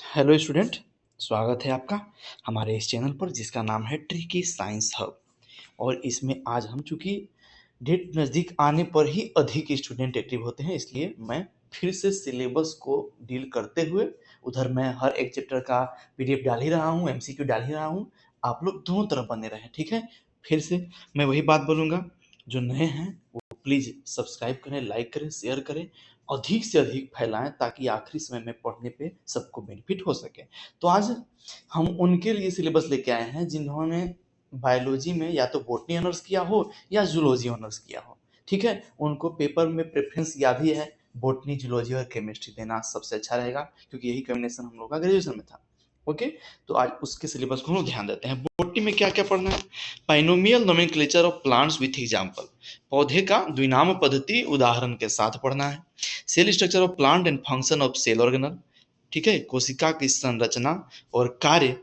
Hello student, स्वागत है आपका हमारे इस चैनल पर जिसका नाम है ट्रिकी साइंस हब। और इसमें आज हम चूंकि डेट नज़दीक आने पर ही अधिक स्टूडेंट एक्टिव होते हैं, इसलिए मैं फिर से सिलेबस को डील करते हुए उधर मैं हर एक चैप्टर का पीडीएफ डाल ही रहा हूँ, एमसीक्यू डाल ही रहा हूँ। आप लोग दोनों तरफ बने रहें, ठीक है। फिर से मैं वही बात बोलूँगा, जो नए हैं वो प्लीज़ सब्सक्राइब करें, लाइक करें, शेयर करें, अधिक से अधिक फैलाएं ताकि आखिरी समय में पढ़ने पे सबको बेनिफिट हो सके। तो आज हम उनके लिए सिलेबस लेके आए हैं जिन्होंने बायोलॉजी में या तो बॉटनी ऑनर्स किया हो या जूलॉजी ऑनर्स किया हो, ठीक है। उनको पेपर में प्रेफरेंस याद ही है, बॉटनी, जूलॉजी और केमिस्ट्री देना सबसे अच्छा रहेगा क्योंकि यही कॉम्बिनेशन हम लोग का ग्रेजुएशन में था। ओके, तो आज उसके सिलेबस को हम लोग ध्यान देते हैं। बॉटनी में क्या क्या पढ़ना है? Binomial nomenclature of plants with example, पौधे का द्विनाम पद्धति उदाहरण के साथ पढ़ना है। Cell structure of plant and function of cell organelle, ठीक है। कोशिका की संरचना और कार्य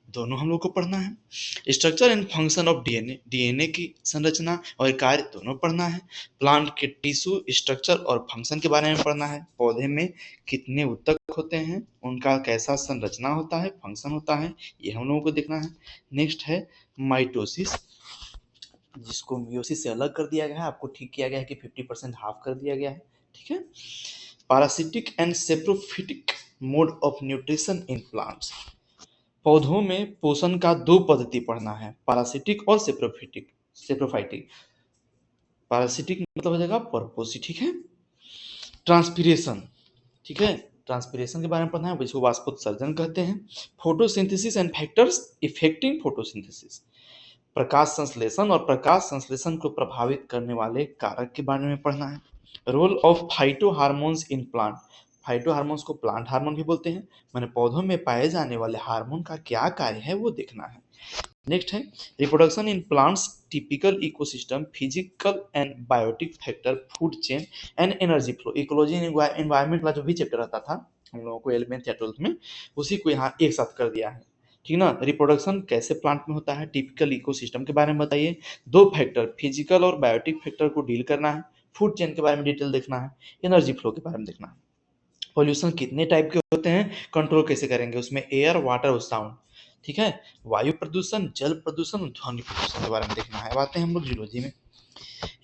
दोनों हम लोग को पढ़ना है। Structure and function of DNA, DNA की संरचना और कार्य दोनों पढ़ना है। प्लांट के टिश्यू स्ट्रक्चर और फंक्शन के बारे में पढ़ना है। पौधे में कितने ऊतक होते हैं, उनका कैसा संरचना होता है, फंक्शन होता है, ये हम लोगों को देखना है। नेक्स्ट है माइटोसिस, जिसको मियोसिस से अलग कर दिया गया है, आपको ठीक किया गया है कि 50% हाफ कर दिया गया है, ठीक है। Parasitic and saprophytic mode of nutrition in plants, पौधों में पोषण का दो पद्धति पढ़ना है, पैरासिटिक और सेप्रोफिटिक। सेप्रोफाइटिक, पैरासिटिक मतलब हो जाएगा परपोषी, ठीक है। ट्रांसपीरेशन, ठीक है, ट्रांसपीरेशन के बारे में पढ़ना है, जिसको वाष्पोत्सर्जन कहते हैं। Photosynthesis and factors affecting photosynthesis, प्रकाश संश्लेषण और प्रकाश संश्लेषण को प्रभावित करने वाले कारक के बारे में पढ़ना है। Role of phytohormones in plant, phytohormones को प्लांट हार्मोन भी बोलते हैं, मैंने पौधों में पाए जाने वाले हार्मोन का क्या कार्य है वो देखना है। नेक्स्ट है reproduction in plants, typical ecosystem, physical and biotic factor, food chain and energy flow. Ecology and environment का जो भी चैप्टर आता था हम लोगों को 11th या 12th में, उसी को यहाँ एक साथ कर दिया है, ठीक ना। रिप्रोडक्शन कैसे प्लांट में होता है, टिपिकल इकोसिस्टम के बारे में बताइए, दो फैक्टर फिजिकल और बायोटिक फैक्टर को डील करना है, फूड चेन के बारे में डिटेल देखना है, एनर्जी फ्लो के बारे में देखना है। पॉल्यूशन कितने टाइप के होते हैं, कंट्रोल कैसे करेंगे, उसमें एयर, वाटर और साउंड, ठीक है। वायु प्रदूषण, जल प्रदूषण और ध्वनि प्रदूषण के बारे में देखना है। बातें हम लोग जूलॉजी में,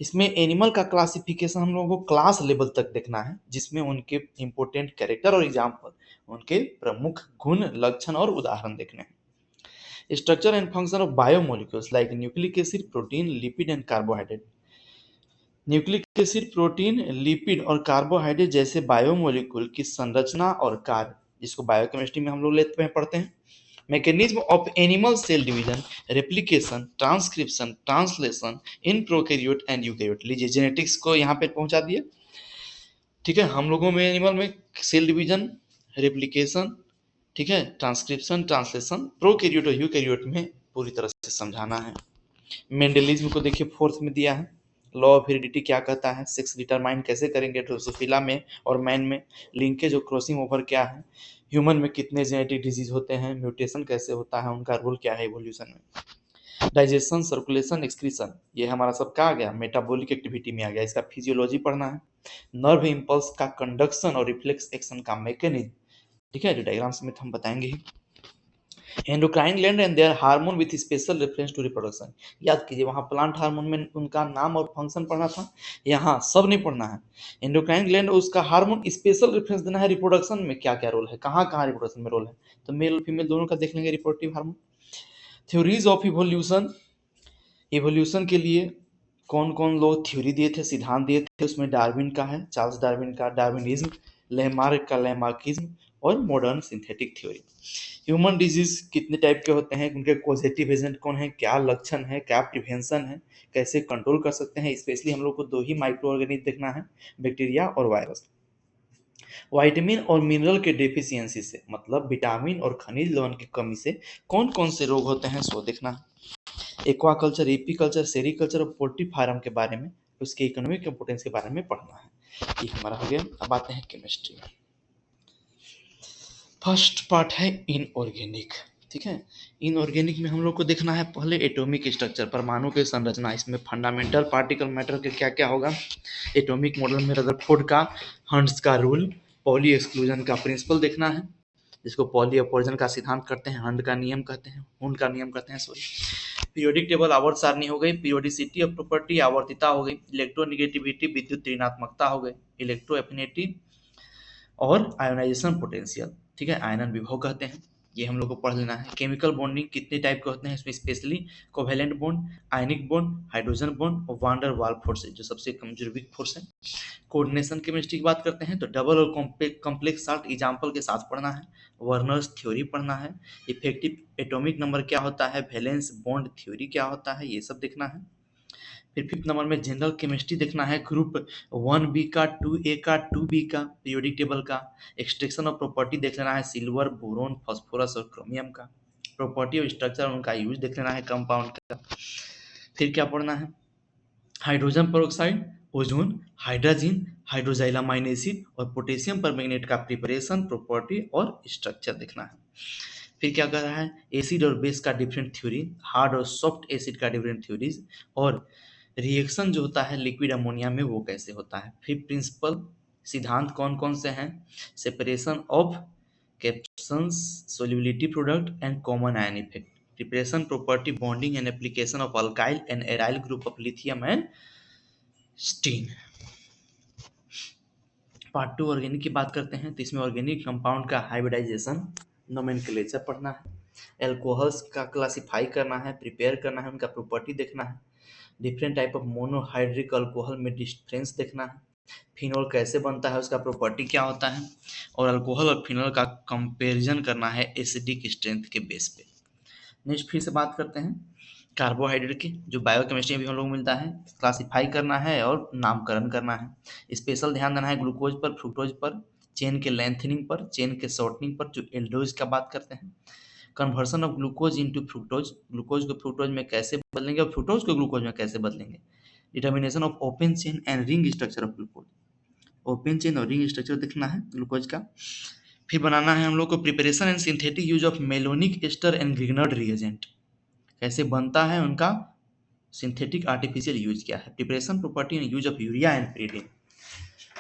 इसमें एनिमल का क्लासिफिकेशन हम लोगों को क्लास लेवल तक देखना है, जिसमें उनके इंपोर्टेंट कैरेक्टर और एग्जाम्पल, उनके प्रमुख गुण, लक्षण और उदाहरण देखने हैं। Structure and function of biomolecules like nucleic acid, protein, lipid and carbohydrate, nucleic acid, protein, lipid और कार्बोहाइड्रेट जैसे बायोमोलिक्यूल की संरचना और कार्य, जिसको बायोकेमिस्ट्री में हम लोग लेते हैं, पढ़ते हैं। Mechanism of animal cell division, replication, transcription, translation in prokaryote and eukaryote. लीजिए जेनेटिक्स को यहाँ पे पहुंचा दिए, ठीक है। हम लोगों में एनिमल में सेल डिवीजन, रेप्लिकेशन, ठीक है, ट्रांसक्रिप्शन, ट्रांसलेशन, प्रोकैरियोट और यूकैरियोट में पूरी तरह से समझाना है। मेंडलिज्म को देखिए फोर्थ में दिया है, लॉ ऑफ हेरिडिटी क्या कहता है, सेक्स डिटरमाइन कैसे करेंगे ड्रोसोफिला में और मैन में, लिंकेज और क्रॉसिंग ओवर क्या है, ह्यूमन में कितने जेनेटिक डिजीज होते हैं, म्यूटेशन कैसे होता है, उनका रोल क्या है इवोल्यूशन में। डाइजेशन, सर्कुलेशन, एक्सक्रीशन, ये हमारा सबका आ गया, मेटाबॉलिक एक्टिविटी में आ गया, इसका फिजियोलॉजी पढ़ना है। नर्व इम्पल्स का कंडक्शन और रिफ्लेक्स एक्शन का मैकेनिज्म, ठीक है, जो डायग्राम्स में हम बताएंगे ही। Endocrine gland and their hormone with special reference to reproduction, याद कीजिए वहाँ प्लांट हार्मोन में उनका नाम और फंक्शन पढ़ना था, यहाँ सब नहीं पढ़ना है। एंडोक्राइन ग्लैंड उसका हार्मोन स्पेशल रेफरेंस देना है, रिप्रोडक्शन में क्या क्या रोल है, कहाँ कहाँ रिप्रोडक्शन में रोल है, तो मेल और फीमेल दोनों का देख लेंगे reproductive hormone. Theories of evolution, evolution के लिए कौन कौन लोग थ्योरी दिए थे, सिद्धांत दिए थे, उसमें डार्विन का है, चार्ल्स डार्विन का डार्विनिज्म, लेमार्क का लेमार्किज्म और modern synthetic theory. Human disease कितने टाइप के होते हैं, उनके कॉजेटिव एजेंट कौन है, क्या लक्षण है, क्या प्रिवेंशन है, कैसे कंट्रोल कर सकते हैं, स्पेशली हम लोग को दो ही माइक्रो ऑर्गेनिज्म देखना है, बैक्टीरिया और वायरस। विटामिन और मिनरल के डेफिशिएंसी से, मतलब विटामिन और खनिज लवण की कमी से कौन कौन से रोग होते हैं सो देखना है। एक्वाकल्चर, एपीकल्चर, सेरिकल्चर और पोल्ट्री फार्म के बारे में, उसके इकोनॉमिक इंपोर्टेंस के बारे में पढ़ना है। ये हमारा हो गया। अब आते हैं केमिस्ट्री में। फर्स्ट पार्ट है इनऑर्गेनिक, ठीक है। इनऑर्गेनिक में हम लोग को देखना है पहले एटॉमिक स्ट्रक्चर, परमाणु की संरचना, इसमें फंडामेंटल पार्टिकल मैटर के क्या क्या होगा, एटॉमिक मॉडल में रदरफोर्ड का, हंट्स का रूल, पॉली एक्सक्लूजन का प्रिंसिपल देखना है। जिसको पॉली अपवर्जन का सिद्धांत करते हैं, हंड का नियम कहते हैं, हुंड का नियम कहते हैं, सॉरी। पीरियोडिक टेबल आवर्त सारणी हो गई, पीरियोडिसिटी ऑफ प्रॉपर्टी आवर्तिता हो गई, इलेक्ट्रोनेगेटिविटी विद्युत ऋणात्मकता हो गई, इलेक्ट्रो एफिनिटी और आयोनाइजेशन पोटेंशियल, ठीक है, आयनन विभव कहते हैं, ये हम लोग को पढ़ लेना है। केमिकल बॉन्डिंग कितने टाइप के होते हैं इसमें, specially covalent bond, ionic bond, hydrogen bond और वांडर वाल फोर्स जो सबसे कमजोर वीक फोर्स है। कोऑर्डिनेशन केमिस्ट्री की बात करते हैं तो डबल और कॉम्प्लेक्स साल्ट एग्जाम्पल के साथ पढ़ना है, वर्नर्स थ्योरी पढ़ना है, इफेक्टिव एटॉमिक नंबर क्या होता है, वैलेंस बॉन्ड थ्योरी क्या होता है, ये सब देखना है। फिर फिफ्थ नंबर में जनरल केमिस्ट्री देखना है, ग्रुप 1B का, 2A का, 2B का, पीरियोडिक टेबल का। एक्सट्रैक्शन ऑफ प्रॉपर्टी देख लेना है, सिल्वर, बोरोन, फास्फोरस और क्रोमियम का। प्रॉपर्टी और स्ट्रक्चर उनका यूज देख लेना है कंपाउंड का। फिर क्या पढ़ना है, hydrogen peroxide, ozone, hydrogen, hydroxylamine acid और पोटेशियम परमैंगनेट का प्रिपरेशन, प्रॉपर्टी और स्ट्रक्चर देखना है। फिर क्या कर रहा है, एसिड और बेस का डिफरेंट थ्योरी, हार्ड और सॉफ्ट एसिड का डिफरेंट थ्योरीज, और रिएक्शन जो होता है लिक्विड अमोनिया में वो कैसे होता है। फिर प्रिंसिपल सिद्धांत कौन कौन से हैं, separation of cations, solubility product and common ion effect, preparation, property, bonding and application of alkyl and aryl group of lithium and स्टीन। पार्ट 2 ऑर्गेनिक की बात करते हैं तो इसमें ऑर्गेनिक कंपाउंड का हाइब्रिडाइजेशन, नोमेनक्लेचर पढ़ना है, एल्कोहल्स का क्लासिफाई करना है, प्रिपेयर करना है, उनका प्रॉपर्टी देखना है, different type of monohydric alcohol में डिफरेंस देखना है, फिनॉल कैसे बनता है उसका प्रॉपर्टी क्या होता है, और अल्कोहल और फिनॉल का कंपैरिजन करना है एसिडिक स्ट्रेंथ के बेस पे। नेक्स्ट फिर से बात करते हैं कार्बोहाइड्रेट की, जो बायोकेमिस्ट्री में भी हम लोग मिलता है, क्लासिफाई करना है और नामकरण करना है। स्पेशल ध्यान देना है ग्लूकोज पर, फ्रुक्टोज पर, चेन के लेंथनिंग पर, चेन के शॉर्टनिंग पर, जो एल्डोज का बात करते हैं। Conversion of glucose into fructose, glucose को फ्रुक्टोज में कैसे बदलेंगे और फ्रुक्टोज को ग्लूकोज में कैसे बदलेंगे। Determination of open chain and ring structure of glucose, open chain और रिंग स्ट्रक्चर देखना है ग्लूकोज का। फिर बनाना है हम लोग को preparation and synthetic use of malonic ester and Grignard reagent, कैसे बनता है उनका सिंथेटिक आर्टिफिशियल यूज क्या है। Preparation, property and use of urea and pyridine,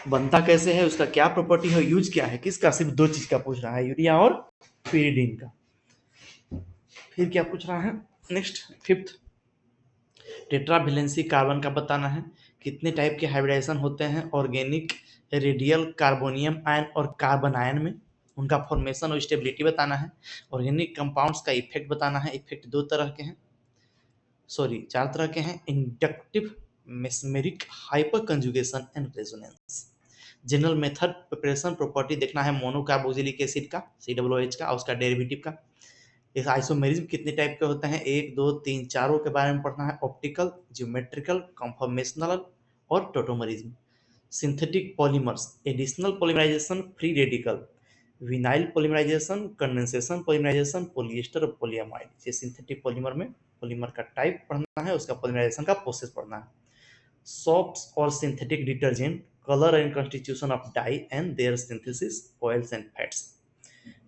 बनता कैसे है, उसका क्या प्रॉपर्टी है, यूज क्या है, किसका, सिर्फ दो चीज का पूछ रहा है, यूरिया और pyridine का। फिर क्या पूछ रहा है, नेक्स्ट फिफ्थ, टेट्रावेलेंसी कार्बन का बताना है, कितने टाइप के हाइब्रिडाइजेशन होते हैं ऑर्गेनिक, रेडियल, कार्बोनियम आयन और कार्बन आयन में, उनका फॉर्मेशन और स्टेबिलिटी बताना है। ऑर्गेनिक कंपाउंड्स का इफेक्ट बताना है, इफेक्ट दो तरह के हैं, सॉरी चार तरह के हैं, inductive, mesomeric, hyperconjugation and resonance. General method preparation, property देखना है मोनोकार्बोक्सिलिक एसिड का, COOH का, और उसका डेरिवेटिव का। इस आइसोमेरिज्म कितने टाइप के होते हैं, एक दो तीन चारों के बारे में पढ़ना है, ऑप्टिकल, ज्योमेट्रिकल, कन्फॉर्मेशनल और tautomerism. Synthetic polymers, additional polymerisation, free radical, vinyl polymerisation, condensation polymerisation, polyester और पॉलीएमाइड। ये सिंथेटिक पॉलीमर में पॉलीमर का टाइप पढ़ना है, उसका पॉलीमराइजेशन का प्रोसेस पढ़ना है। सोप्स और synthetic detergent, colour and constitution of dye and their synthesis, oils and fats.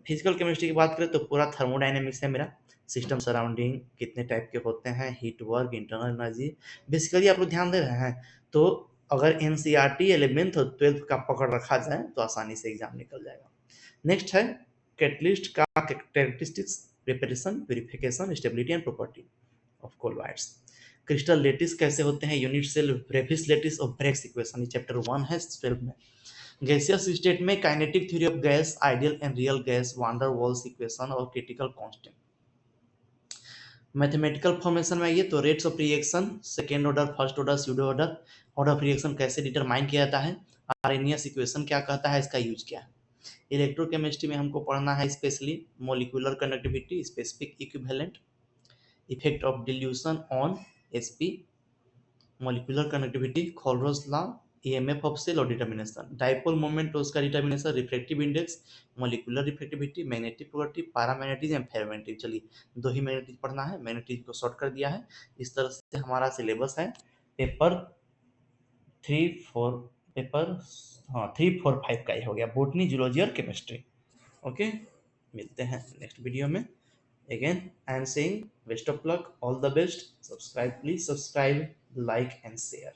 Physical chemistry की बात करें तो पूरा थर्मोडाइनमिक्स है मेरा, सिस्टम सराउंडिंग कितने टाइप के होते हैं, heat work, internal energy, basically आप लोग ध्यान दे रहे हैं तो अगर NCERT 11th और 12th का पकड़ रखा जाए तो आसानी से एग्जाम निकल जाएगा। नेक्स्ट है कैटलिस्ट का characteristics, preparation, purification, stability and property of colloids. Crystal lattice कैसे होते हैं, यूनिट सेल, ब्रेविस लेटिस और ब्रेग्स इक्वेशन, ये चैप्टर 1 है 12 में। गैसियस स्टेट में kinetic theory of gas, ideal and real gas, van der Waals equation और क्रिटिकल कांस्टेंट। मैथमेटिकल फॉर्मेशन में आइए तो rates of reaction, second order, first order, pseudo order, order of reaction कैसे determine किया जाता है, आर्रेनियस इक्वेशन क्या कहता है, इसका यूज क्या है। इलेक्ट्रोकेमिस्ट्री में हमको पढ़ना है specially molecular conductivity, specific equivalent, effect of dilution on sp, molecular conductivity, Kohlrausch's law, EMF of cell और डिटर्मिनेशन, डाइपोल मोमेंट और उसका determination, refractive index, molecular refractivity, magnetic property, paramagnetism and ferromagnetism. चलिए दो ही magnetism पढ़ना है, magnetism को short कर दिया है। इस तरह से हमारा सिलेबस है, पेपर 3 4 पेपर, हाँ 3 4 5 का ही हो गया, बोटनी, जूलॉजी और केमिस्ट्री। ओके, मिलते हैं नेक्स्ट वीडियो में। Again, I am saying best of luck, all the best. Subscribe, please subscribe, like and share.